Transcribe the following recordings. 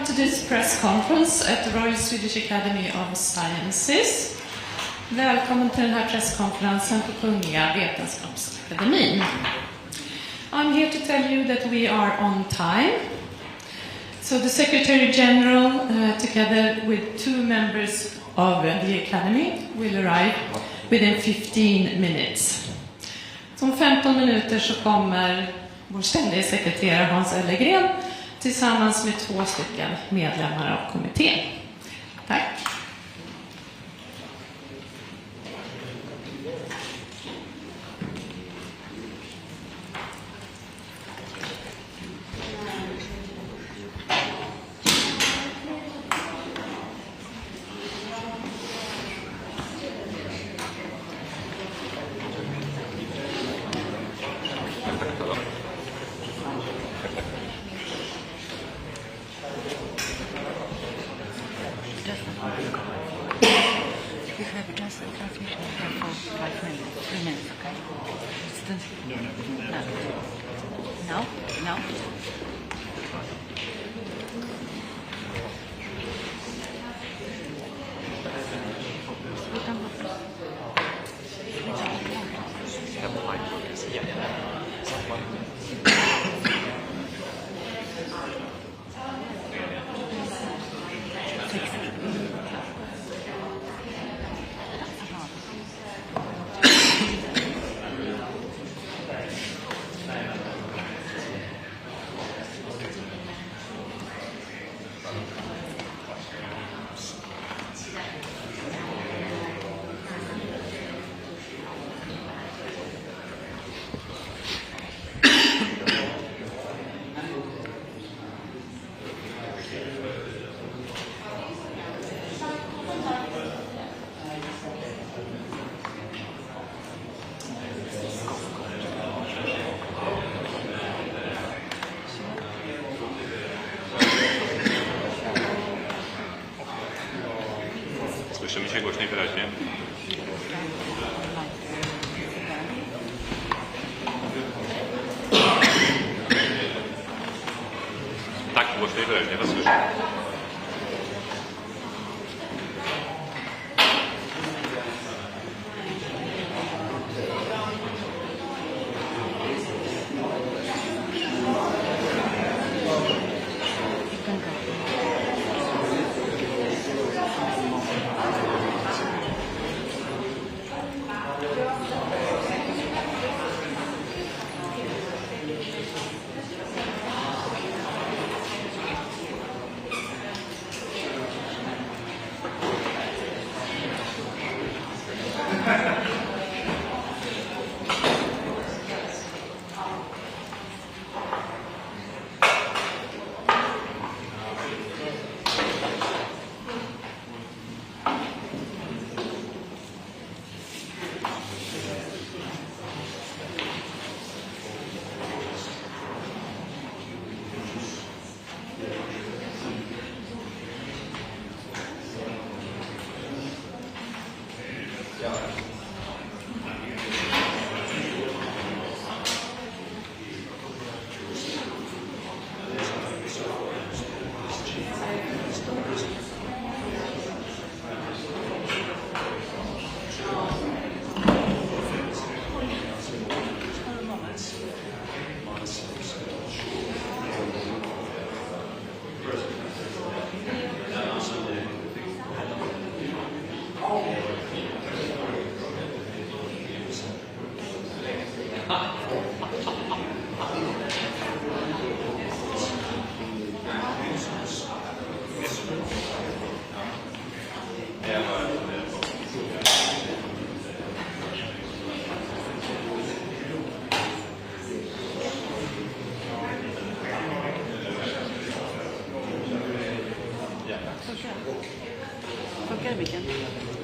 Welcome to this press conference at the Royal Swedish Academy of Sciences. Välkommen till den här presskonferensen på Kungliga Vetenskapsakademin. I'm here to tell you that we are on time. So the Secretary General, together with 2 members of the Academy, will arrive within 15 minutes. Om 15 minuter så kommer vår ständige sekreterare Hans Ellegren tillsammans med 2 stycken medlemmar av kommittén. Tack. Słyszymy się głośniej wyraźnie. Tak, głośniej wyraźnie was słyszę.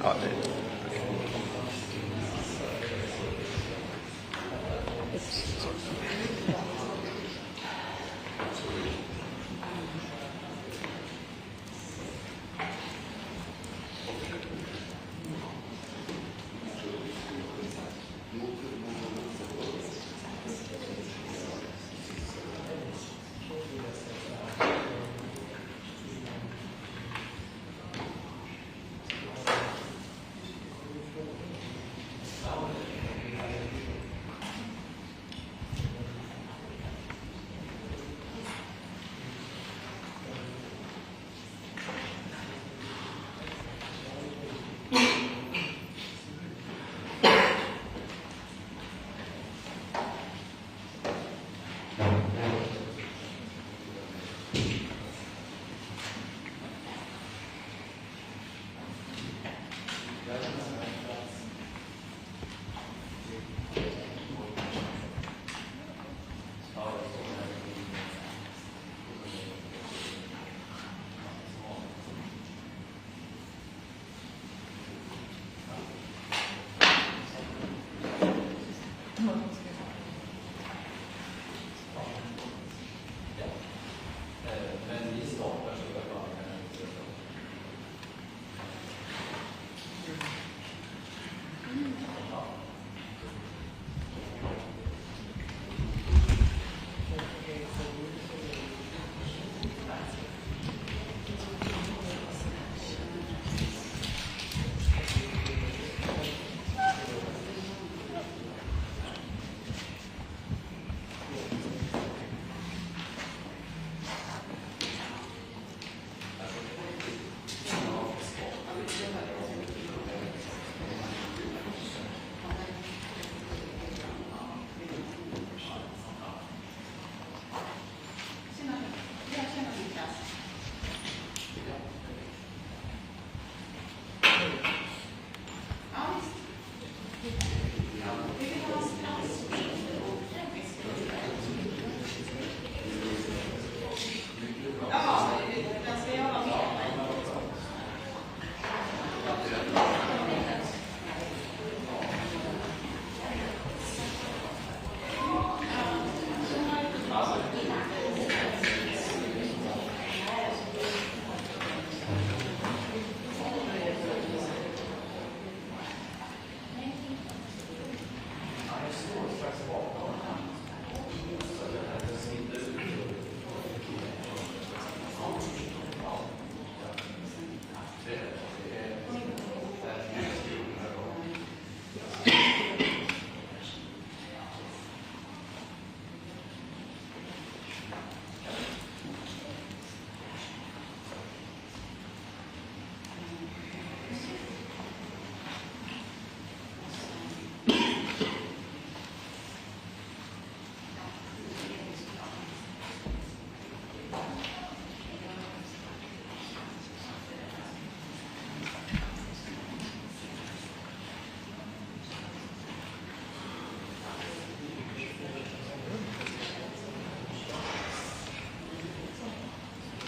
Ja, det.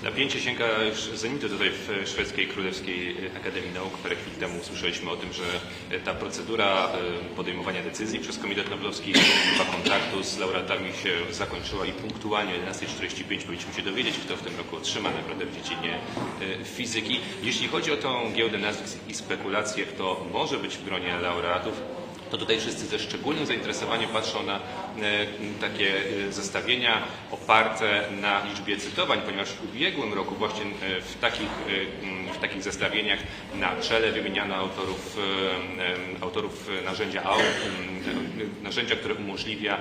Napięcie sięga już zenitu tutaj w Szwedzkiej Królewskiej Akademii Nauk. Parę chwil temu usłyszeliśmy o tym, że ta procedura podejmowania decyzji przez Komitet Noblowski, chyba kontaktu z laureatami się zakończyła i punktualnie o 11:45 powinniśmy się dowiedzieć, kto w tym roku otrzyma nagrodę w dziedzinie fizyki. Jeśli chodzi o tą giełdę nazwisk i spekulacje, kto może być w gronie laureatów, to tutaj wszyscy ze szczególnym zainteresowaniem patrzą na takie zestawienia oparte na liczbie cytowań, ponieważ w ubiegłym roku właśnie w takich zestawieniach na czele wymieniano autorów narzędzia, które umożliwia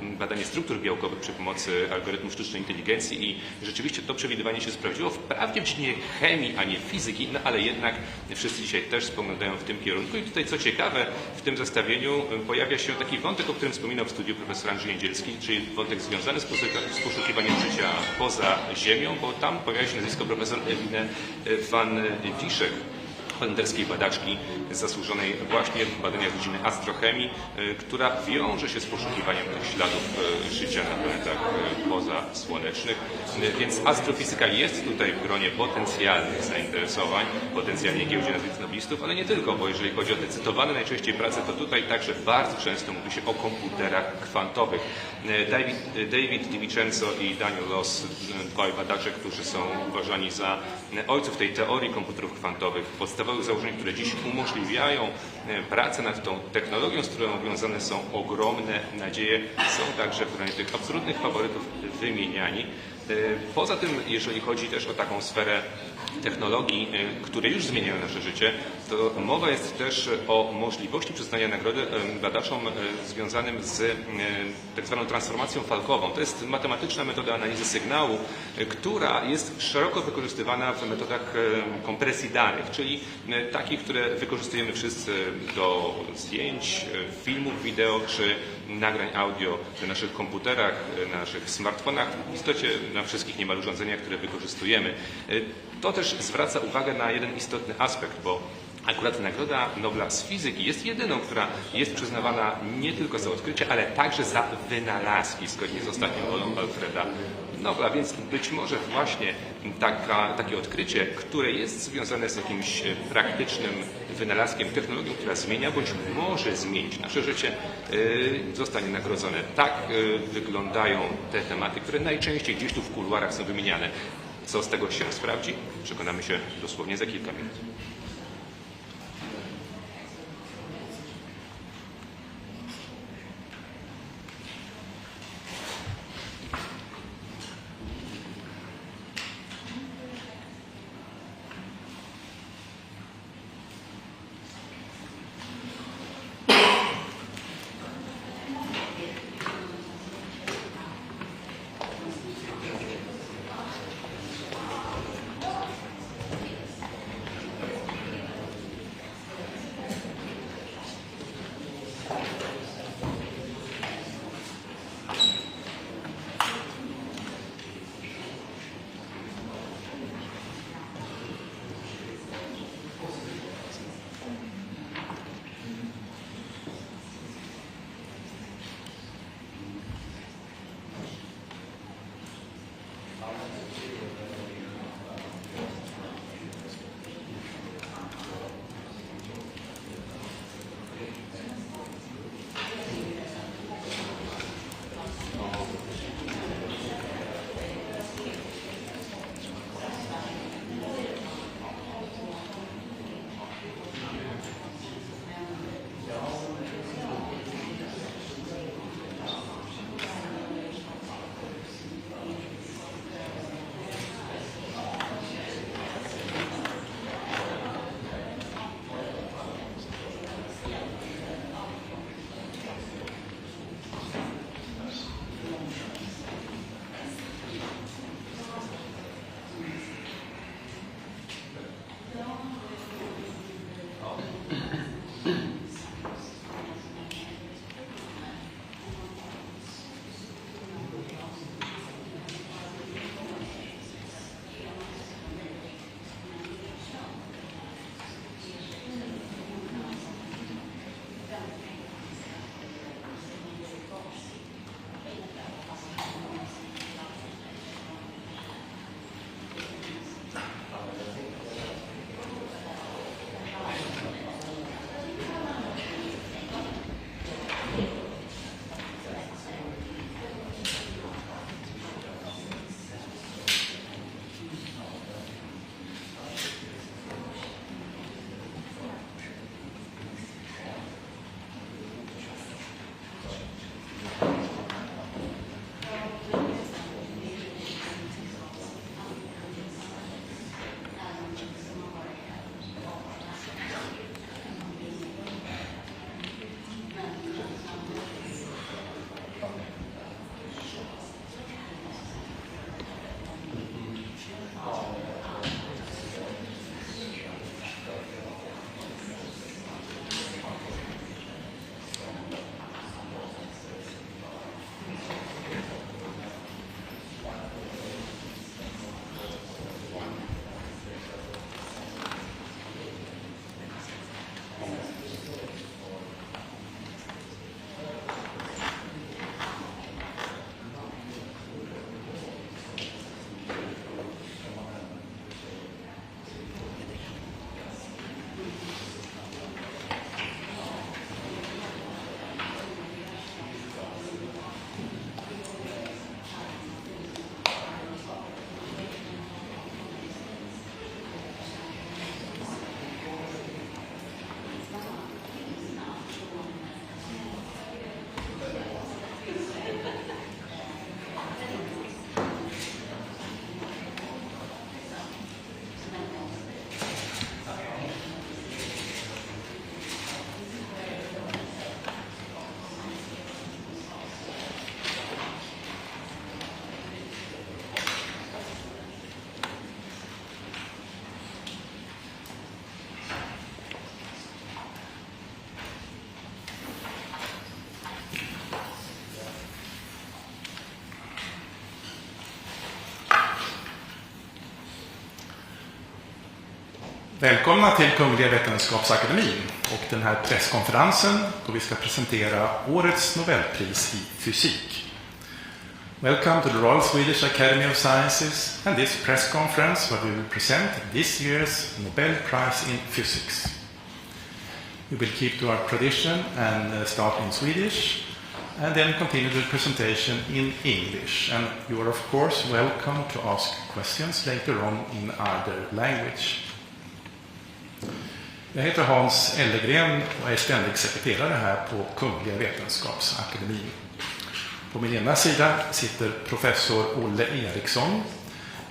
badanie struktur białkowych przy pomocy algorytmów sztucznej inteligencji i rzeczywiście to przewidywanie się sprawdziło. Wprawdzie w dziedzinie chemii, a nie fizyki, no ale jednak wszyscy dzisiaj też spoglądają w tym kierunku i tutaj co ciekawe, w tym zestawieniu pojawia się taki wątek, o którym wspominał w studiu profesor Andrzej Jędzielski, czyli wątek związany z poszukiwaniem życia poza Ziemią, bo tam pojawia się nazwisko profesor Ewiny van Wiszek, holenderskiej badaczki zasłużonej właśnie w badaniach dziedziny astrochemii, która wiąże się z poszukiwaniem tych śladów życia na planetach pozasłonecznych. Więc astrofizyka jest tutaj w gronie potencjalnych zainteresowań, potencjalnie giełdzie nazwisk noblistów, ale nie tylko, bo jeżeli chodzi o te cytowane najczęściej prace, to tutaj także bardzo często mówi się o komputerach kwantowych. David DiVincenzo i Daniel Loss, dwaj badacze, którzy są uważani za ojców tej teorii komputerów kwantowych, podstawowych założeń, które dziś umożliwiają pracę nad tą technologią, z którą wiązane są ogromne nadzieje, są także w gronie tych absolutnych faworytów wymieniani. Poza tym, jeżeli chodzi też o taką sferę technologii, które już zmieniają nasze życie, to mowa jest też o możliwości przyznania nagrody badaczom związanym z tak zwaną transformacją falkową. To jest matematyczna metoda analizy sygnału, która jest szeroko wykorzystywana w metodach kompresji danych, czyli takich, które wykorzystujemy wszyscy do zdjęć, filmów, wideo czy nagrań audio na naszych komputerach, na naszych smartfonach, w istocie na wszystkich niemal urządzeniach, które wykorzystujemy. To też zwraca uwagę na jeden istotny aspekt, bo akurat Nagroda Nobla z fizyki jest jedyną, która jest przyznawana nie tylko za odkrycie, ale także za wynalazki, zgodnie z ostatnią rolą Alfreda Nobla, więc być może właśnie takie odkrycie, które jest związane z jakimś praktycznym wynalazkiem, technologią, która zmienia bądź może zmienić nasze życie, zostanie nagrodzone. Tak wyglądają te tematy, które najczęściej gdzieś tu w kuluarach są wymieniane. Co z tego się sprawdzi? Przekonamy się dosłownie za kilka minut. Välkomna till Kungliga Vetenskapsakademin och den här presskonferensen då vi ska presentera årets Nobelpris i fysik. Welcome to the Royal Swedish Academy of Sciences and this press conference where we will present this year's Nobel Prize in Physics. We will keep to our tradition and start in Swedish and then continue the presentation in English. And you are of course welcome to ask questions later on in either language. Jag heter Hans Ellegren och är ständig sekreterare här på Kungliga Vetenskapsakademin. På min ena sida sitter professor Olle Eriksson,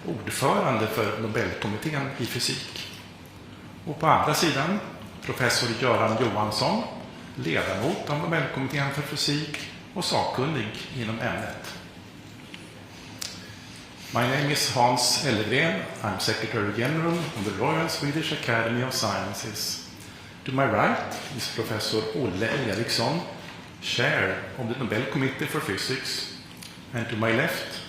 ordförande för Nobelkommittén i fysik. Och på andra sidan professor Göran Johansson, ledamot av Nobelkommittén för fysik och sakkunnig inom ämnet. My name is Hans Ellegren. I'm Secretary General of the Royal Swedish Academy of Sciences. To my right is Professor Olle Eriksson, Chair of the Nobel Committee for Physics. And to my left,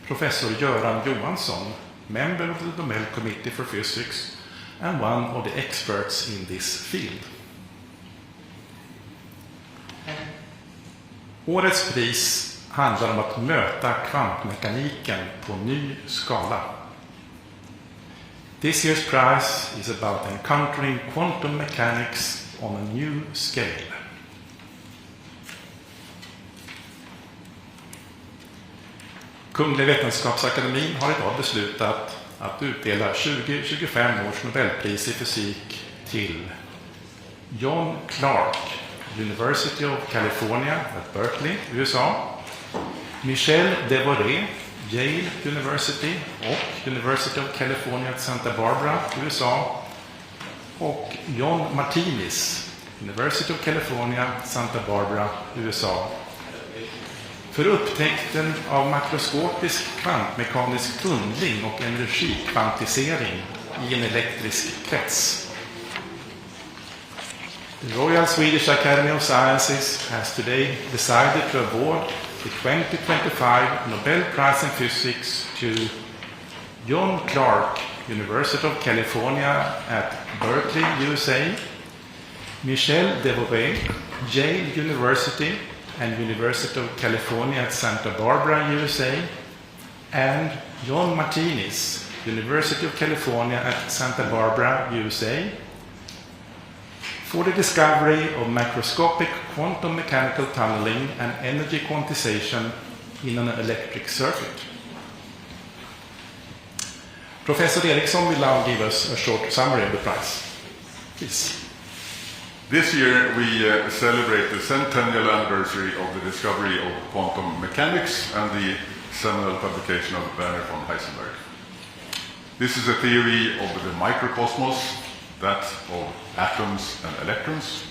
Professor Göran Johansson, member of the Nobel Committee for Physics and one of the experts in this field. Årets pris handlar om att möta kvantmekaniken på ny skala. This year's prize is about encountering quantum mechanics on a new scale. Kungliga Vetenskapsakademin har idag beslutat att utdela 2025 års Nobelpris i fysik till John Clark, University of California at Berkeley, USA, Michel Devoré, Yale University och University of California at Santa Barbara, USA, och John Martinis, University of California, Santa Barbara, USA, för upptäckten av makroskopisk kvantmekanisk tunnling och energikvantisering i en elektrisk krets. The Royal Swedish Academy of Sciences has today decided to award the 2025 Nobel Prize in Physics to John Clark, University of California at Berkeley, USA, Michel Devoré, Yale University and University of California at Santa Barbara, USA, and John Martinis, University of California at Santa Barbara, USA, for the discovery of macroscopic quantum mechanical tunneling and energy quantization in an electric circuit. Professor Eriksson will now give us a short summary of the prize. Please. This year we celebrate the centennial anniversary of the discovery of quantum mechanics and the seminal publication of Werner von Heisenberg. This is a theory of the microcosmos, that of atoms and electrons,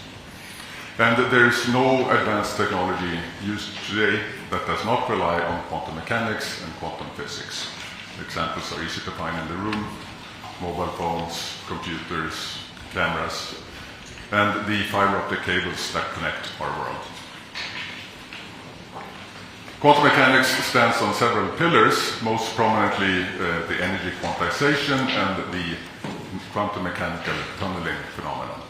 and there is no advanced technology used today that does not rely on quantum mechanics and quantum physics. Examples are easy to find in the room: mobile phones, computers, cameras, and the fiber optic cables that connect our world. Quantum mechanics stands on several pillars, most prominently the energy quantization and the quantum mechanical tunneling phenomenon.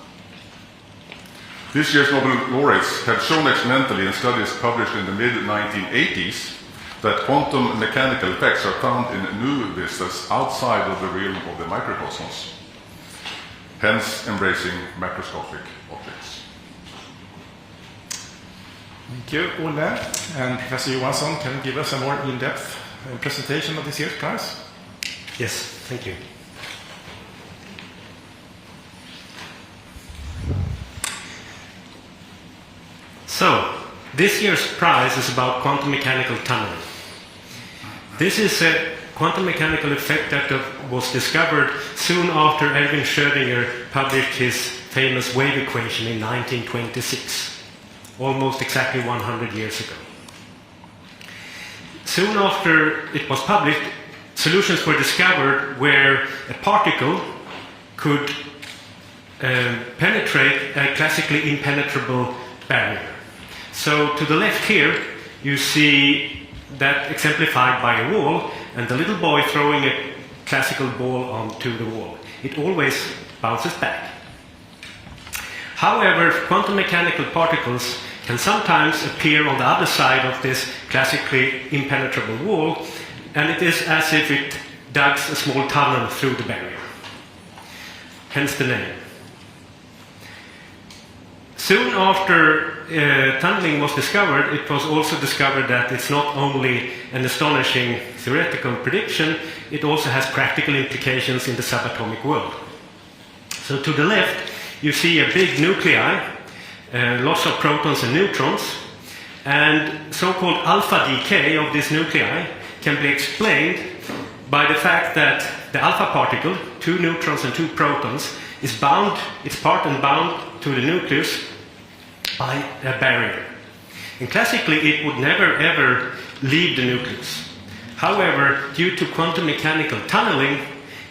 This year's Nobel laureates have shown experimentally in studies published in the mid-1980s that quantum mechanical effects are found in new vistas outside of the realm of the microcosmos, hence embracing macroscopic objects. Thank you, Olle. And Professor Johansson, can you give us a more in-depth presentation of this year's prize? Yes, thank you. So, this year's prize is about quantum mechanical tunneling. This is a quantum mechanical effect that was discovered soon after Erwin Schrödinger published his famous wave equation in 1926, almost exactly 100 years ago. Soon after it was published, solutions were discovered where a particle could penetrate a classically impenetrable barrier. So to the left here, you see that exemplified by a wall, and the little boy throwing a classical ball onto the wall. It always bounces back. However, quantum mechanical particles can sometimes appear on the other side of this classically impenetrable wall, and it is as if it dug a small tunnel through the barrier. Hence the name. Soon after tunneling was discovered, it was also discovered that it's not only an astonishing theoretical prediction, it also has practical implications in the subatomic world. So to the left, you see a big nuclei, lots of protons and neutrons, and so-called alpha decay of this nuclei can be explained by the fact that the alpha particle, 2 neutrons and 2 protons, is bound, it's part and bound to the nucleus by a barrier. And classically, it would never ever leave the nucleus. However, due to quantum mechanical tunneling,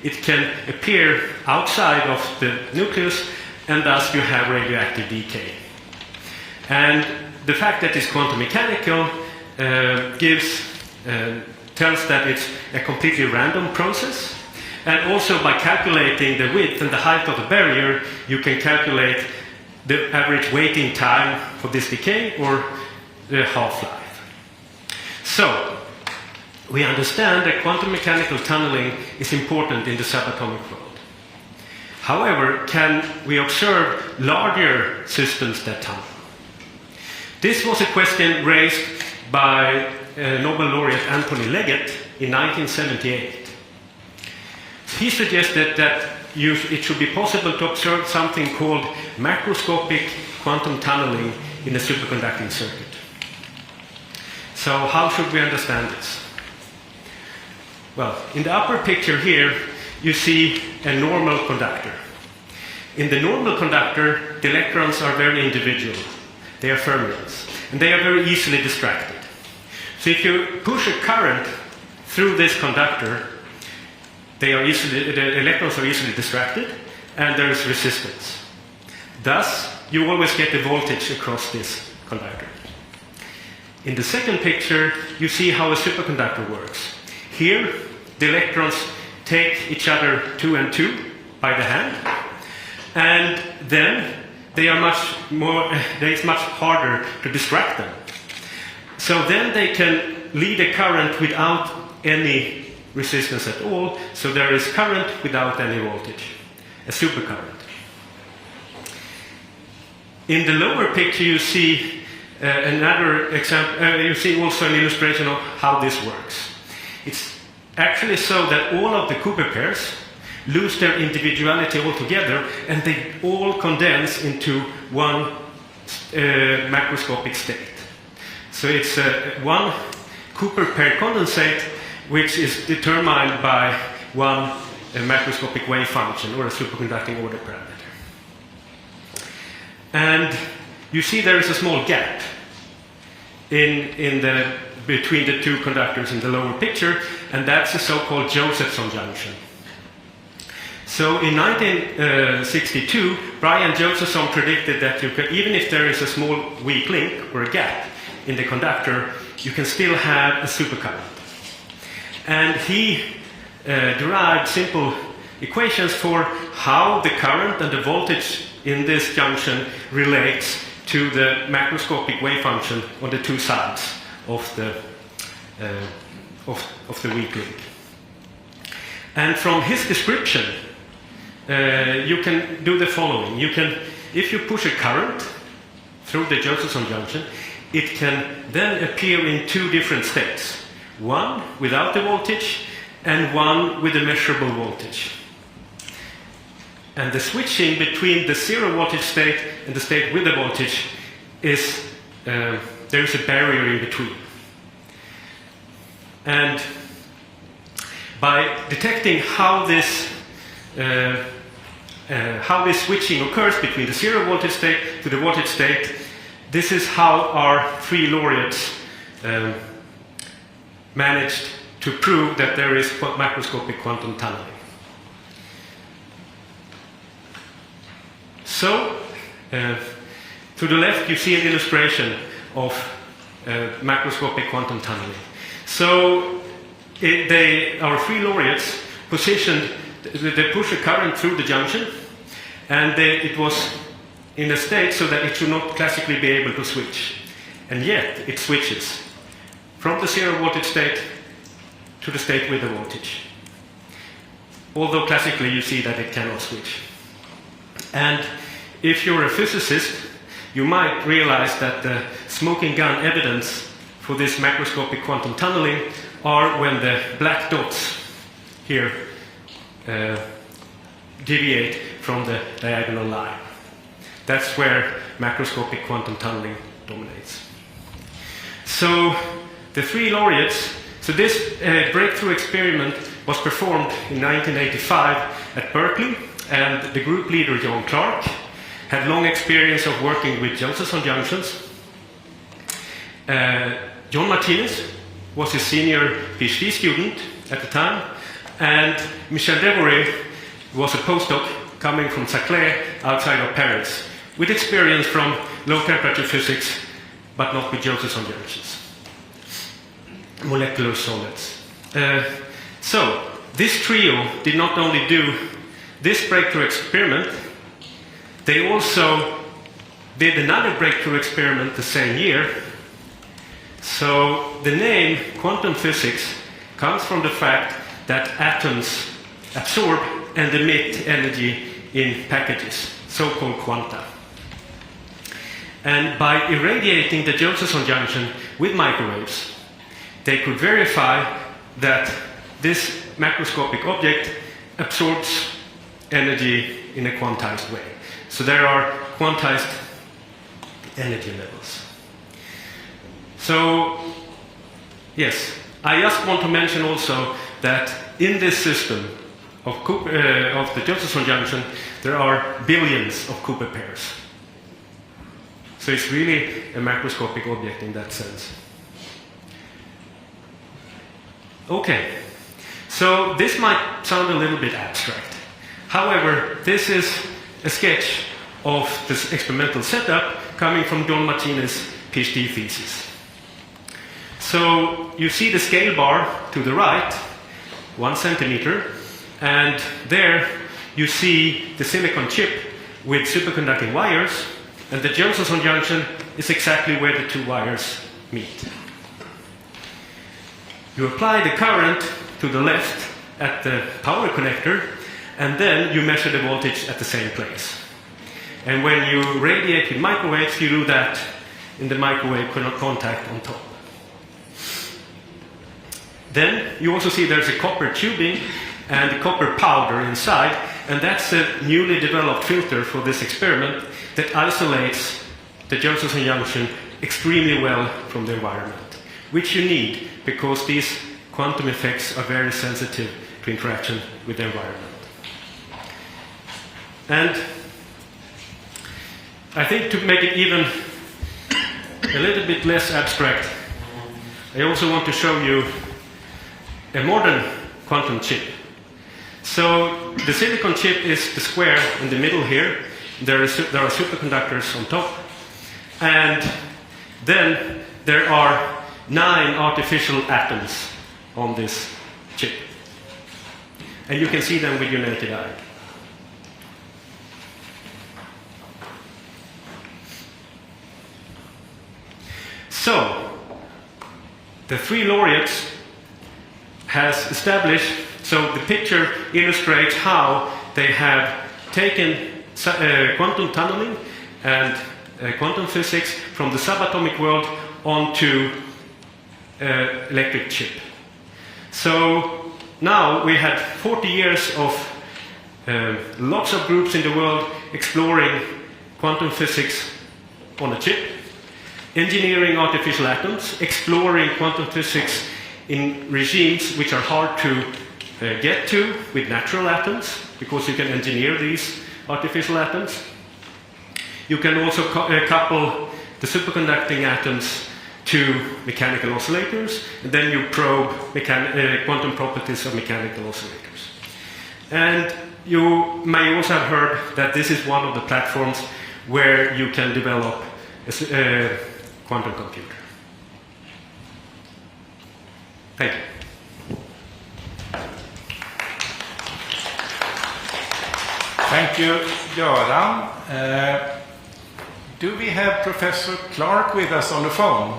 it can appear outside of the nucleus, and thus you have radioactive decay. And the fact that it's quantum mechanical tells that it's a completely random process. And also by calculating the width and the height of the barrier, you can calculate the average waiting time for this decay or the half-life. So, we understand that quantum mechanical tunneling is important in the subatomic world. However, can we observe larger systems that tunnel? This was a question raised by Nobel laureate Anthony Leggett in 1978. He suggested that it should be possible to observe something called macroscopic quantum tunneling in a superconducting circuit. So how should we understand this? Well, in the upper picture here, you see a normal conductor. In the normal conductor, the electrons are very individual. They are fermions, and they are very easily distracted. So if you push a current through this conductor, the electrons are easily distracted, and there is resistance. Thus, you always get the voltage across this conductor. In the second picture, you see how a superconductor works. Here, the electrons take each other 2 and 2 by the hand, and then it's much harder to distract them. So then they can lead a current without any resistance at all, so there is current without any voltage, a supercurrent. In the lower picture, you see another example. You see also an illustration of how this works. It's actually so that all of the Cooper pairs lose their individuality altogether, and they all condense into one macroscopic state. So it's one Cooper pair condensate, which is determined by one macroscopic wave function or a superconducting order parameter. And you see there is a small gap between the two conductors in the lower picture, and that's the so-called Josephson junction. So in 1962, Brian Josephson predicted that even if there is a small weak link or a gap in the conductor, you can still have a supercurrent. And he derived simple equations for how the current and the voltage in this junction relates to the macroscopic wave function on the two sides of the weak link. And from his description, you can do the following. If you push a current through the Josephson junction, it can then appear in 2 different states. One without the voltage, and one with a measurable voltage. And the switching between the 0 voltage state and the state with the voltage is, there is a barrier in between. And by detecting how this switching occurs between the 0 voltage state to the voltage state, this is how our 3 laureates managed to prove that there is macroscopic quantum tunneling. So, to the left you see an illustration of macroscopic quantum tunneling. So, our 3 laureates positioned, they push a current through the junction, and it was in a state so that it should not classically be able to switch. And yet it switches from the 0 voltage state to the state with the voltage. Although classically you see that it cannot switch. And if you're a physicist, you might realize that the smoking gun evidence for this macroscopic quantum tunneling are when the black dots here deviate from the diagonal line. That's where macroscopic quantum tunneling dominates. So the 3 laureates, so this breakthrough experiment was performed in 1985 at Berkeley, and the group leader John Clark had long experience of working with Josephson junctions. John Martinez was his senior PhD student at the time, and Michel Devoré was a postdoc coming from Saclay outside of Paris, with experience from low temperature physics, but not with Josephson junctions, molecular solids. So this trio did not only do this breakthrough experiment, they also did another breakthrough experiment the same year. So the name quantum physics comes from the fact that atoms absorb and emit energy in packages, so-called quanta. And by irradiating the Josephson junction with microwaves, they could verify that this macroscopic object absorbs energy in a quantized way. So there are quantized energy levels. So, yes, I just want to mention also that in this system of the Josephson junction, there are billions of Cooper pairs. So it's really a macroscopic object in that sense. Okay, so this might sound a little bit abstract. However, this is a sketch of this experimental setup coming from John Martinez's PhD thesis. So you see the scale bar to the right, 1 centimeter, and there you see the silicon chip with superconducting wires, and the Josephson junction is exactly where the 2 wires meet. You apply the current to the left at the power connector, and then you measure the voltage at the same place. And when you radiate with microwaves, you do that in the microwave contact on top. Then you also see there's a copper tubing and a copper powder inside, and that's a newly developed filter for this experiment that isolates the Josephson junction extremely well from the environment, which you need because these quantum effects are very sensitive to interaction with the environment. And I think to make it even a little bit less abstract, I also want to show you a modern quantum chip. So the silicon chip is the square in the middle here. There are superconductors on top. And then there are 9 artificial atoms on this chip. And you can see them with your naked eye. So, the 3 laureates has established, so the picture illustrates how they have taken quantum tunneling and quantum physics from the subatomic world onto electric chip. So now we had 40 years of lots of groups in the world exploring quantum physics on a chip, engineering artificial atoms, exploring quantum physics in regimes which are hard to get to with natural atoms, because you can engineer these artificial atoms. You can also couple the superconducting atoms to mechanical oscillators, and then you probe quantum properties of mechanical oscillators. And you may also have heard that this is one of the platforms where you can develop a quantum computer. Thank you. Thank you, Göran. Do we have Professor Clark with us on the phone?